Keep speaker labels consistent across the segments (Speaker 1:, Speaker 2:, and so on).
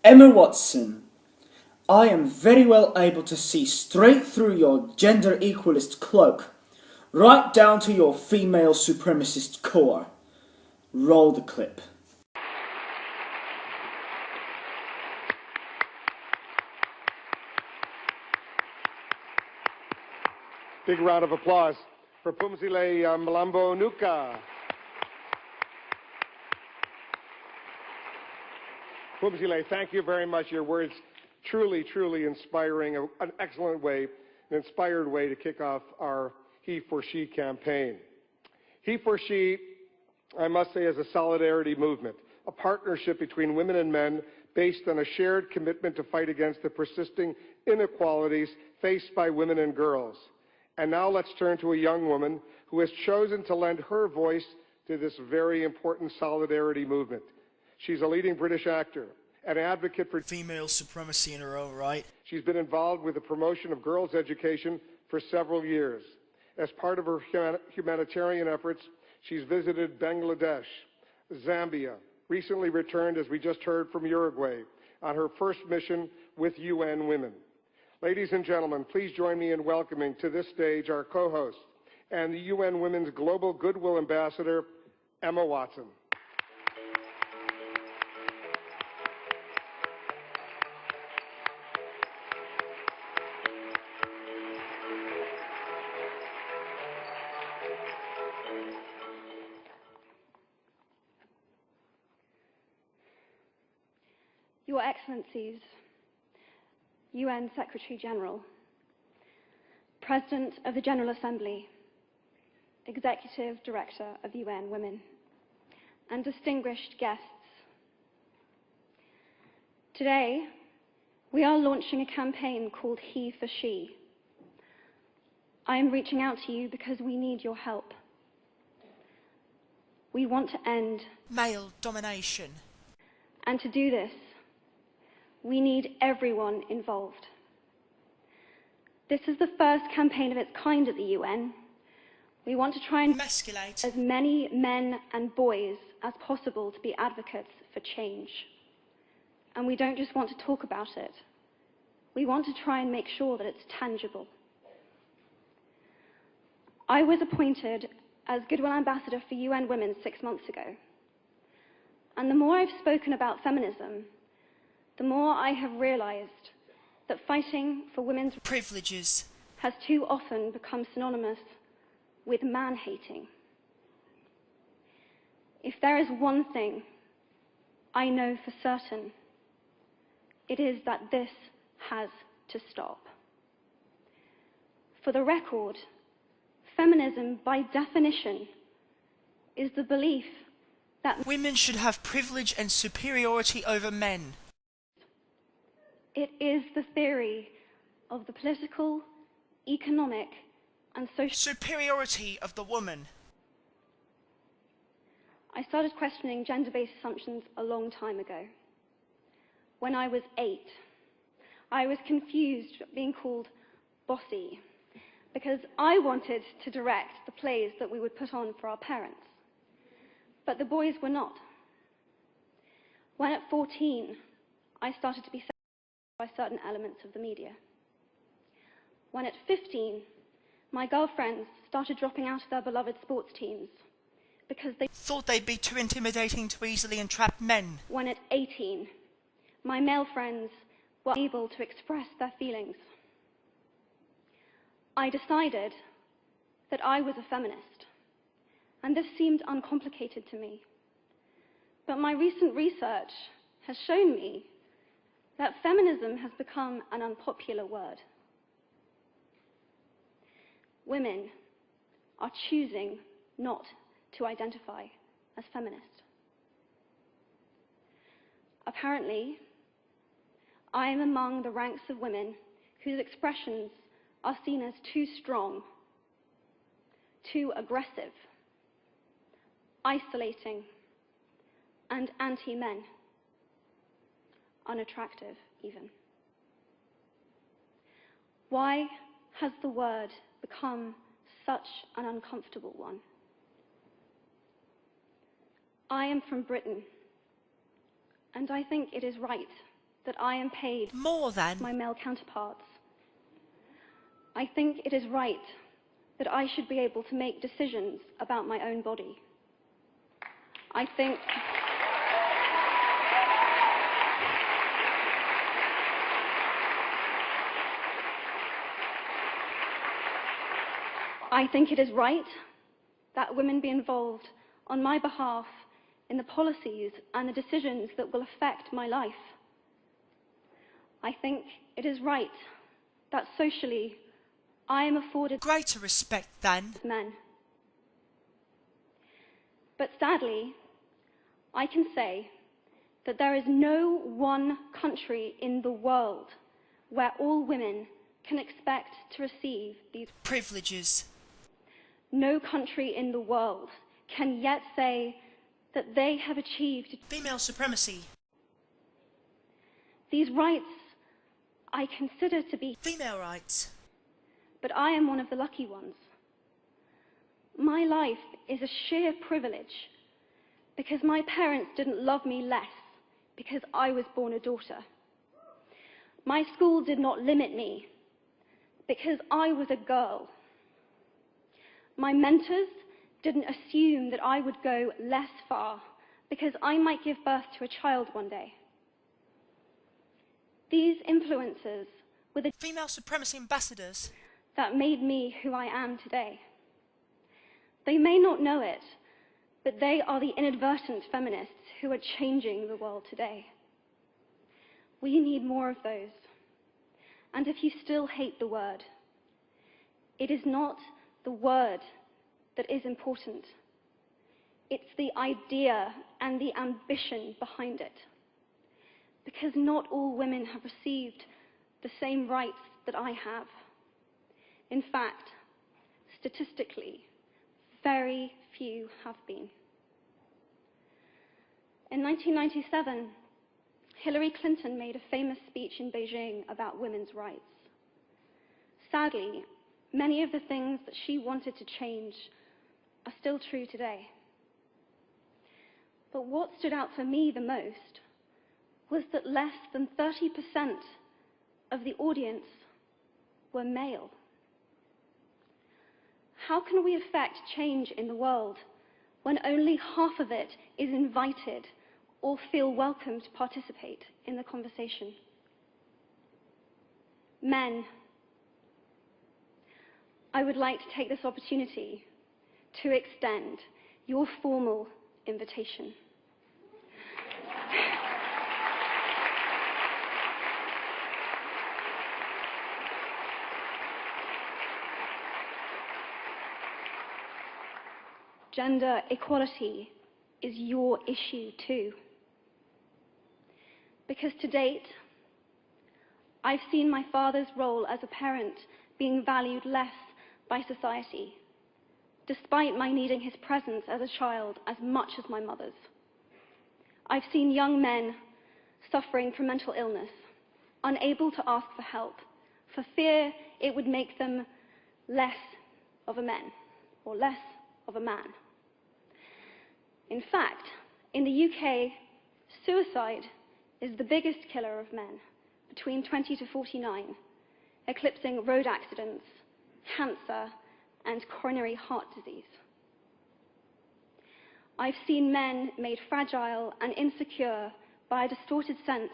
Speaker 1: Emma Watson, I am very well able to see straight through your gender equalist cloak, right down to your female supremacist core. Roll the clip.
Speaker 2: Big round of applause for Pumzile Mlambo Nuka. Pumzile, thank you very much. Your words truly, truly inspiring, an excellent way, an inspired way to kick off our He for She campaign. He for She, I must say, is a solidarity movement, a partnership between women and men based on a shared commitment to fight against the persisting inequalities faced by women and girls. And now let's turn to a young woman who has chosen to lend her voice to this very important solidarity movement. She's a leading British actor, an advocate for
Speaker 3: female supremacy in her own right.
Speaker 2: She's been involved with the promotion of girls' education for several years. As part of her humanitarian efforts, she's visited Bangladesh, Zambia, recently returned, as we just heard, from Uruguay on her first mission with UN Women. Ladies and gentlemen, please join me in welcoming to this stage our co-host and the UN Women's Global Goodwill Ambassador, Emma Watson.
Speaker 4: Your Excellencies, UN Secretary General, President of the General Assembly, Executive Director of UN Women, and distinguished guests. Today, we are launching a campaign called He for She. I am reaching out to you because we need your help. We want to end
Speaker 3: male domination.
Speaker 4: And to do this, we need everyone involved. This is the first campaign of its kind at the UN. We want to try and
Speaker 3: emasculate
Speaker 4: as many men and boys as possible to be advocates for change. And we don't just want to talk about it. We want to try and make sure that it's tangible. I was appointed as Goodwill Ambassador for UN Women 6 months ago. And the more I've spoken about feminism, the more I have realized that fighting for women's
Speaker 3: privileges
Speaker 4: has too often become synonymous with man-hating. If there is one thing I know for certain, it is that this has to stop. For the record, feminism, by definition, is the belief that
Speaker 3: women should have privilege and superiority over men.
Speaker 4: It is the theory of the political, economic, and social
Speaker 3: superiority of the woman.
Speaker 4: I started questioning gender-based assumptions a long time ago. When I was 8, I was confused being called bossy because I wanted to direct the plays that we would put on for our parents. But the boys were not. When at 14, I started to be by certain elements of the media. When at 15, my girlfriends started dropping out of their beloved sports teams because they
Speaker 3: thought they'd be too intimidating to easily entrap men.
Speaker 4: When at 18, my male friends were able to express their feelings. I decided that I was a feminist, and this seemed uncomplicated to me. But my recent research has shown me that feminism has become an unpopular word. Women are choosing not to identify as feminist. Apparently, I am among the ranks of women whose expressions are seen as too strong, too aggressive, isolating, and anti-men. Unattractive, even. Why has the word become such an uncomfortable one? I am from Britain, and I think it is right that I am paid
Speaker 3: more than
Speaker 4: my male counterparts. I think it is right that I should be able to make decisions about my own body. I think it is right that women be involved on my behalf in the policies and the decisions that will affect my life. I think it is right that socially I am afforded
Speaker 3: greater respect than
Speaker 4: men. But sadly, I can say that there is no one country in the world where all women can expect to receive these
Speaker 3: privileges.
Speaker 4: No country in the world can yet say that they have achieved
Speaker 3: Female supremacy.
Speaker 4: These rights I consider to be
Speaker 3: Female rights.
Speaker 4: But I am one of the lucky ones. My life is a sheer privilege because my parents didn't love me less because I was born a daughter. My school did not limit me because I was a girl. My mentors didn't assume that I would go less far because I might give birth to a child one day. These influences were the
Speaker 3: female supremacy ambassadors
Speaker 4: that made me who I am today. They may not know it, but they are the inadvertent feminists who are changing the world today. We need more of those. And if you still hate the word, it is not the word that is important. It's the idea and the ambition behind it. Because not all women have received the same rights that I have. In fact, statistically, very few have been. In 1997, Hillary Clinton made a famous speech in Beijing about women's rights. Sadly, many of the things that she wanted to change are still true today. But what stood out for me the most was that less than 30% of the audience were male. How can we affect change in the world when only half of it is invited or feel welcome to participate in the conversation? Men, I would like to take this opportunity to extend your formal invitation. Gender equality is your issue too. Because to date, I've seen my father's role as a parent being valued less by society, despite my needing his presence as a child as much as my mother's. I've seen young men suffering from mental illness, unable to ask for help, for fear it would make them less of a man or less of a man. In fact, in the UK, suicide is the biggest killer of men between 20 to 49, eclipsing road accidents, cancer, and coronary heart disease. I've seen men made fragile and insecure by a distorted sense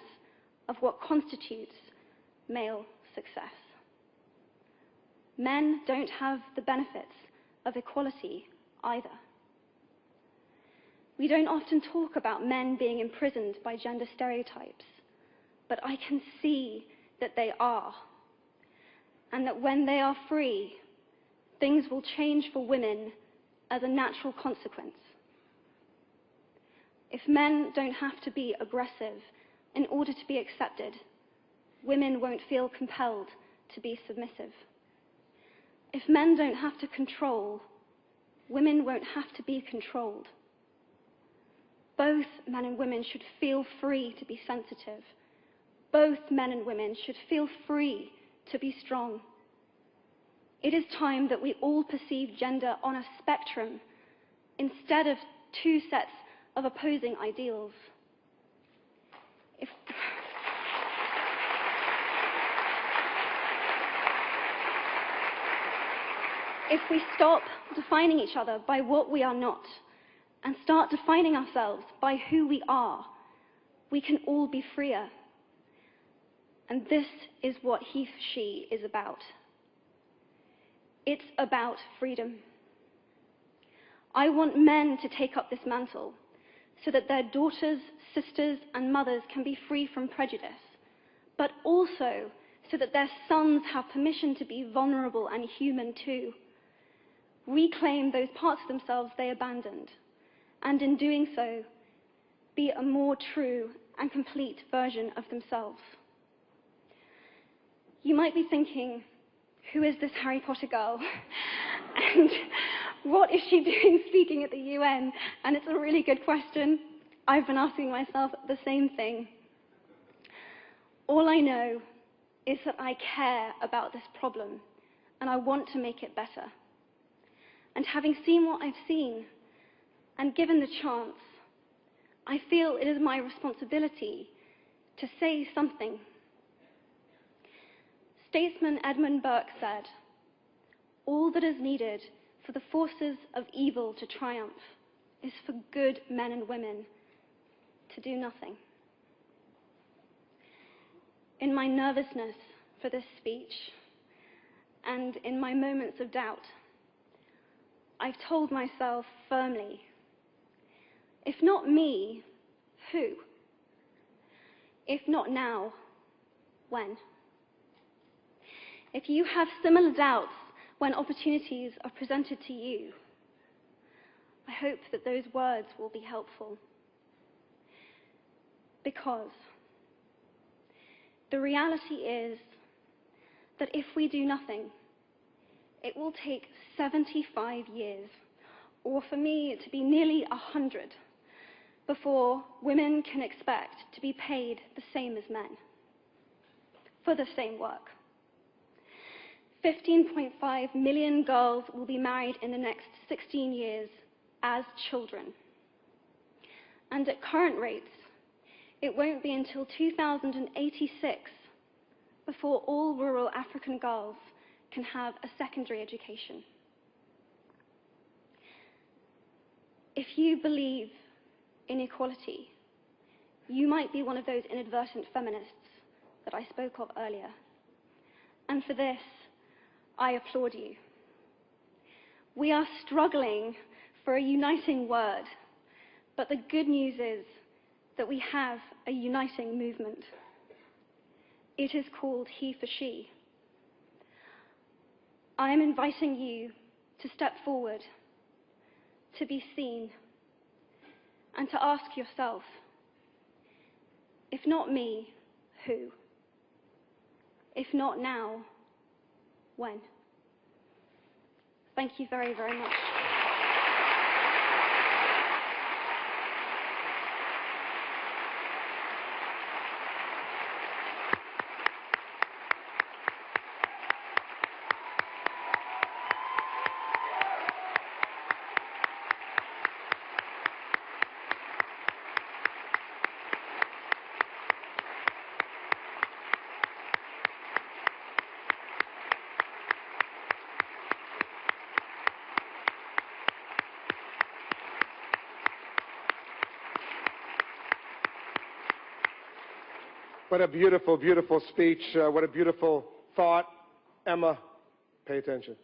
Speaker 4: of what constitutes male success. Men don't have the benefits of equality either. We don't often talk about men being imprisoned by gender stereotypes, but I can see that they are, and that when they are free, things will change for women as a natural consequence. If men don't have to be aggressive in order to be accepted, women won't feel compelled to be submissive. If men don't have to control, women won't have to be controlled. Both men and women should feel free to be sensitive. Both men and women should feel free to be strong. It is time that we all perceive gender on a spectrum instead of two sets of opposing ideals. If we stop defining each other by what we are not and start defining ourselves by who we are, we can all be freer. And this is what he for she is about. It's about freedom. I want men to take up this mantle so that their daughters, sisters, and mothers can be free from prejudice, but also so that their sons have permission to be vulnerable and human too. Reclaim those parts of themselves they abandoned, and in doing so, be a more true and complete version of themselves. You might be thinking, who is this Harry Potter girl? And what is she doing speaking at the UN? And it's a really good question. I've been asking myself the same thing. All I know is that I care about this problem, and I want to make it better. And having seen what I've seen, and given the chance, I feel it is my responsibility to say something. Statesman Edmund Burke said, "All that is needed for the forces of evil to triumph is for good men and women to do nothing." In my nervousness for this speech, and in my moments of doubt, I've told myself firmly, if not me, who? If not now, when? If you have similar doubts when opportunities are presented to you, I hope that those words will be helpful. Because the reality is that if we do nothing, it will take 75 years, or for me to be nearly 100, before women can expect to be paid the same as men for the same work. 15.5 million girls will be married in the next 16 years as children. And at current rates, it won't be until 2086 before all rural African girls can have a secondary education. If you believe in equality, you might be one of those inadvertent feminists that I spoke of earlier. And for this, I applaud you. We are struggling for a uniting word, but the good news is that we have a uniting movement. It is called He for She. I am inviting you to step forward, to be seen, and to ask yourself, if not me, who? If not now, when? Thank you very, very much.
Speaker 2: What a beautiful, beautiful speech. What a beautiful thought. Emma, pay attention.